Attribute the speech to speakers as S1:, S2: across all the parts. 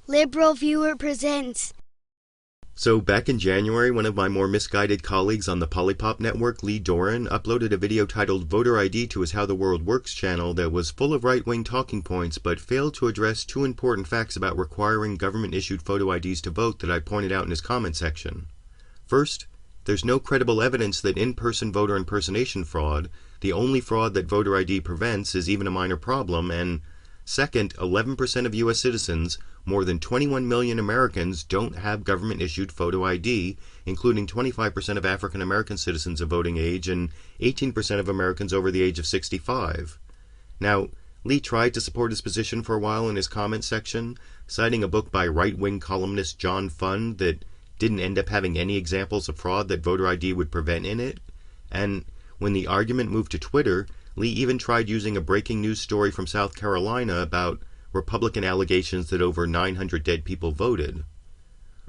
S1: Liberal Viewer presents.
S2: So back in January, one of my more misguided colleagues on the Polypop network, Lee Doran, uploaded a video titled Voter ID to his How the World Works channel that was full of right-wing talking points but failed to address two important facts about requiring government-issued photo IDs to vote that I pointed out in his comment section. First, there's no credible evidence that in-person voter impersonation fraud, the only fraud that voter ID prevents, is even a minor problem, and second, 11% of U.S. citizens, more than 21 million Americans, don't have government-issued photo ID, including 25% of African American citizens of voting age and 18% of Americans over the age of 65. Now, Lee tried to support his position for a while in his comment section, citing a book by right-wing columnist John Fund that didn't end up having any examples of fraud that voter ID would prevent in it. And when the argument moved to Twitter, Lee even tried using a breaking news story from South Carolina about Republican allegations that over 900 dead people voted.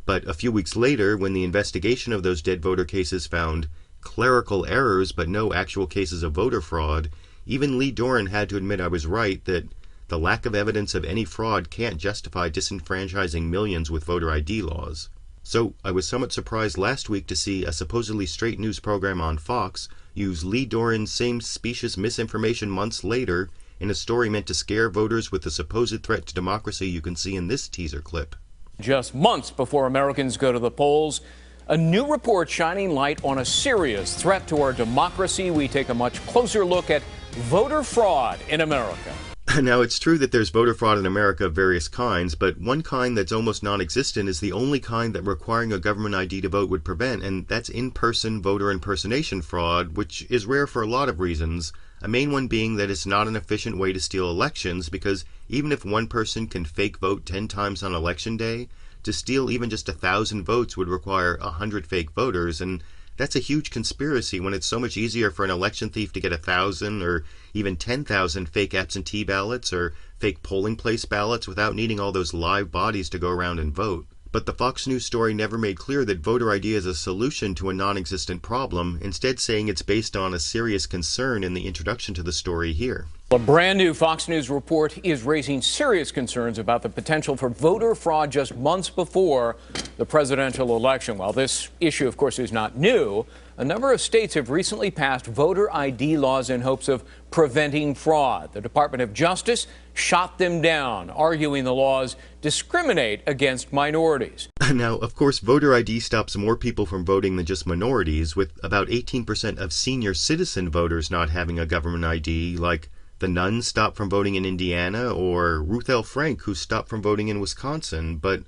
S2: But a few weeks later, when the investigation of those dead voter cases found clerical errors but no actual cases of voter fraud, even Lee Doran had to admit I was right that the lack of evidence of any fraud can't justify disenfranchising millions with voter ID laws. So I was somewhat surprised last week to see a supposedly straight news program on Fox use Lee Doran's same specious misinformation months later in a story meant to scare voters with the supposed threat to democracy you can see in this teaser clip.
S3: Just months before Americans go to the polls, a new report shining light on a serious threat to our democracy. We take a much closer look at voter fraud in America.
S2: Now, it's true that there's voter fraud in America of various kinds, but one kind that's almost non-existent is the only kind that requiring a government ID to vote would prevent, and that's in-person voter impersonation fraud, which is rare for a lot of reasons, a main one being that it's not an efficient way to steal elections, because even if one person can fake vote 10 times on election day, to steal even just 1,000 votes would require 100 fake voters, and that's a huge conspiracy when it's so much easier for an election thief to get 1,000 or even 10,000 fake absentee ballots or fake polling place ballots without needing all those live bodies to go around and vote. But the Fox News story never made clear that voter ID is a solution to a non-existent problem, instead saying it's based on a serious concern in the introduction to the story here.
S3: A brand new Fox News report is raising serious concerns about the potential for voter fraud just months before the presidential election. While this issue, of course, is not new, a number of states have recently passed voter ID laws in hopes of preventing fraud. The Department of Justice shot them down, arguing the laws discriminate against minorities.
S2: Now, of course, voter ID stops more people from voting than just minorities, with about 18% of senior citizen voters not having a government ID, like the nuns stopped from voting in Indiana, or Ruth L. Frank, who stopped from voting in Wisconsin. But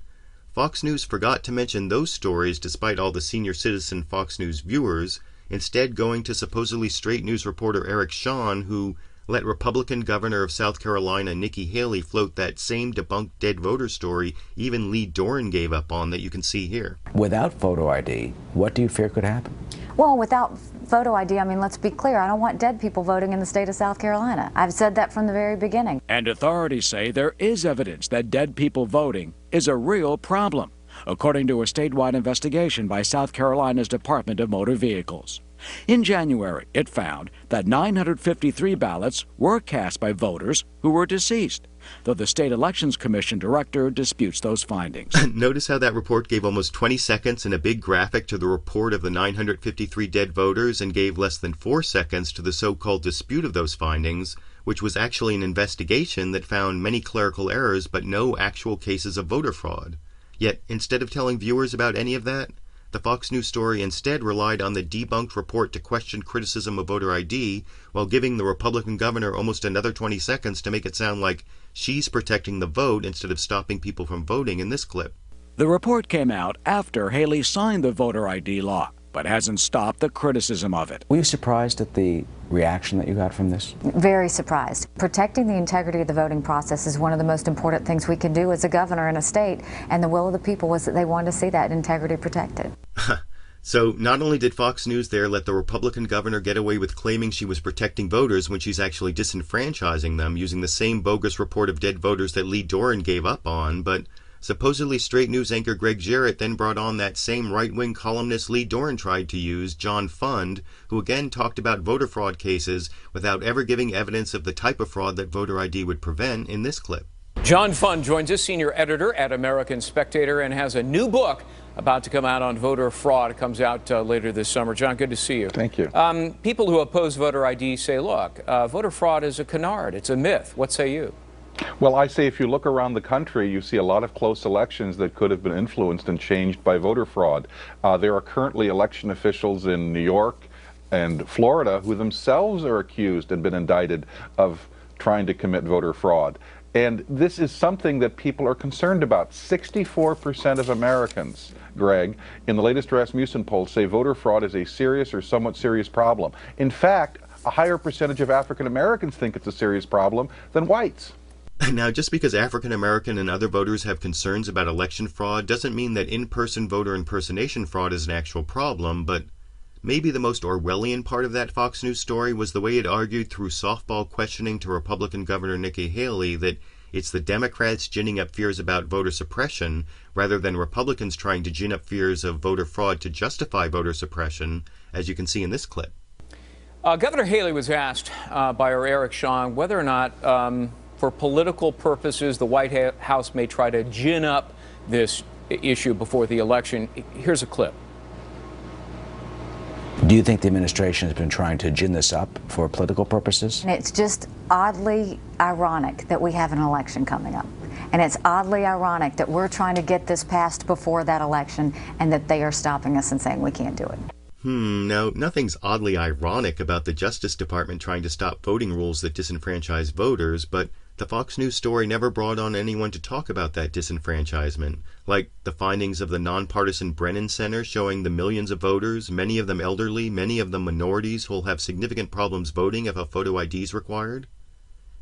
S2: Fox News forgot to mention those stories despite all the senior citizen Fox News viewers, instead going to supposedly straight news reporter Eric Shawn, who let Republican governor of South Carolina Nikki Haley float that same debunked dead voter story even Lee Doran gave up on that you can see here.
S4: Without photo ID, what do you fear could happen?
S5: Well, without photo ID, I mean, let's be clear, I don't want dead people voting in the state of South Carolina. I've said that from the very beginning.
S6: And authorities say there is evidence that dead people voting is a real problem, according to a statewide investigation by South Carolina's Department of Motor Vehicles. In January, it found that 953 ballots were cast by voters who were deceased, though the State Elections Commission director disputes those findings.
S2: Notice how that report gave almost 20 seconds and a big graphic to the report of the 953 dead voters and gave less than 4 seconds to the so-called dispute of those findings, which was actually an investigation that found many clerical errors but no actual cases of voter fraud. Yet, instead of telling viewers about any of that, the Fox News story instead relied on the debunked report to question criticism of voter ID, while giving the Republican governor almost another 20 seconds to make it sound like she's protecting the vote instead of stopping people from voting in this clip.
S6: The report came out after Haley signed the voter ID law, but hasn't stopped the criticism of it.
S4: Were you surprised at the reaction that you got from this?
S5: Very surprised. Protecting the integrity of the voting process is one of the most important things we can do as a governor in a state, and the will of the people was that they wanted to see that integrity protected.
S2: So not only did Fox News there let the Republican governor get away with claiming she was protecting voters when she's actually disenfranchising them using the same bogus report of dead voters that Lee Doran gave up on, but supposedly straight news anchor Greg Jarrett then brought on that same right-wing columnist Lee Doran tried to use, John Fund, who again talked about voter fraud cases without ever giving evidence of the type of fraud that voter ID would prevent in this clip.
S3: John Fund joins us, senior editor at American Spectator, and has a new book about to come out on voter fraud. It comes out later this summer. John, good to see you.
S7: Thank you.
S3: People who oppose voter ID say, look, voter fraud is a canard. It's a myth. What say you?
S7: Well, I say if you look around the country, you see a lot of close elections that could have been influenced and changed by voter fraud. There are currently election officials in New York and Florida who themselves are accused and been indicted of trying to commit voter fraud. And this is something that people are concerned about. 64% of Americans, Greg, in the latest Rasmussen poll say voter fraud is a serious or somewhat serious problem. In fact, a higher percentage of African Americans think it's a serious problem than whites.
S2: Now, just because African American and other voters have concerns about election fraud doesn't mean that in-person voter impersonation fraud is an actual problem, but maybe the most Orwellian part of that Fox News story was the way it argued through softball questioning to Republican Governor Nikki Haley that it's the Democrats ginning up fears about voter suppression rather than Republicans trying to gin up fears of voter fraud to justify voter suppression, as you can see in this clip.
S3: Governor Haley was asked by our Eric Shaw whether or not, for political purposes, the White House may try to gin up this issue before the election. Here's a clip.
S4: Do you think the administration has been trying to gin this up for political purposes?
S5: And it's just oddly ironic that we have an election coming up. And it's oddly ironic that we're trying to get this passed before that election and that they are stopping us and saying we can't do it.
S2: Now, nothing's oddly ironic about the Justice Department trying to stop voting rules that disenfranchise voters, but the Fox News story never brought on anyone to talk about that disenfranchisement, like the findings of the nonpartisan Brennan Center showing the millions of voters, many of them elderly, many of them minorities, who'll have significant problems voting if a photo ID is required.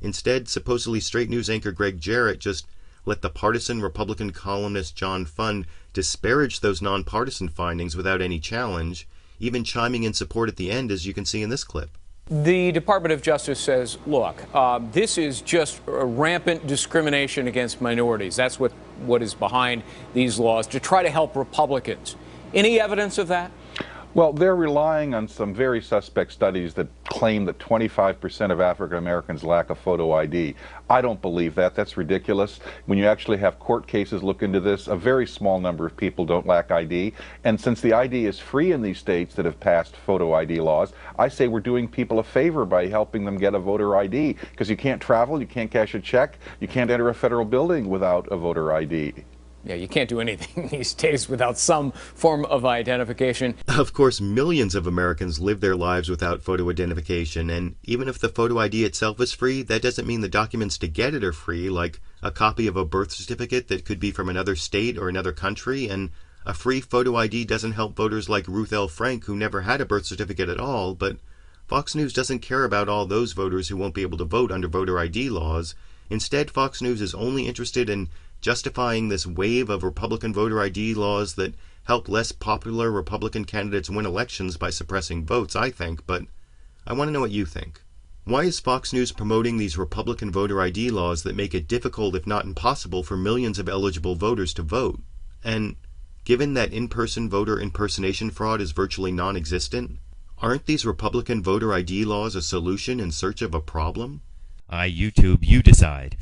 S2: Instead, supposedly straight news anchor Greg Jarrett just let the partisan Republican columnist John Fund disparage those nonpartisan findings without any challenge, even chiming in support at the end, as you can see in this clip.
S3: The Department of Justice says, look, this is just rampant discrimination against minorities. That's what is behind these laws, to try to help Republicans. Any evidence of that?
S7: Well, they're relying on some very suspect studies that claim that 25% of African Americans lack a photo ID. I don't believe that. That's ridiculous. When you actually have court cases look into this, a very small number of people don't lack ID. And since the ID is free in these states that have passed photo ID laws, I say we're doing people a favor by helping them get a voter ID, because you can't travel, you can't cash a check, you can't enter a federal building without a voter ID.
S3: Yeah, you can't do anything these days without some form of identification.
S2: Of course, millions of Americans live their lives without photo identification, and even if the photo ID itself is free, that doesn't mean the documents to get it are free, like a copy of a birth certificate that could be from another state or another country, and a free photo ID doesn't help voters like Ruth L. Frank, who never had a birth certificate at all. But Fox News doesn't care about all those voters who won't be able to vote under voter ID laws. Instead, Fox News is only interested in justifying this wave of Republican voter ID laws that help less popular Republican candidates win elections by suppressing votes, I think, but I want to know what you think. Why is Fox News promoting these Republican voter ID laws that make it difficult, if not impossible, for millions of eligible voters to vote? And given that in-person voter impersonation fraud is virtually non-existent, aren't these Republican voter ID laws a solution in search of a problem?
S8: I YouTube, you decide.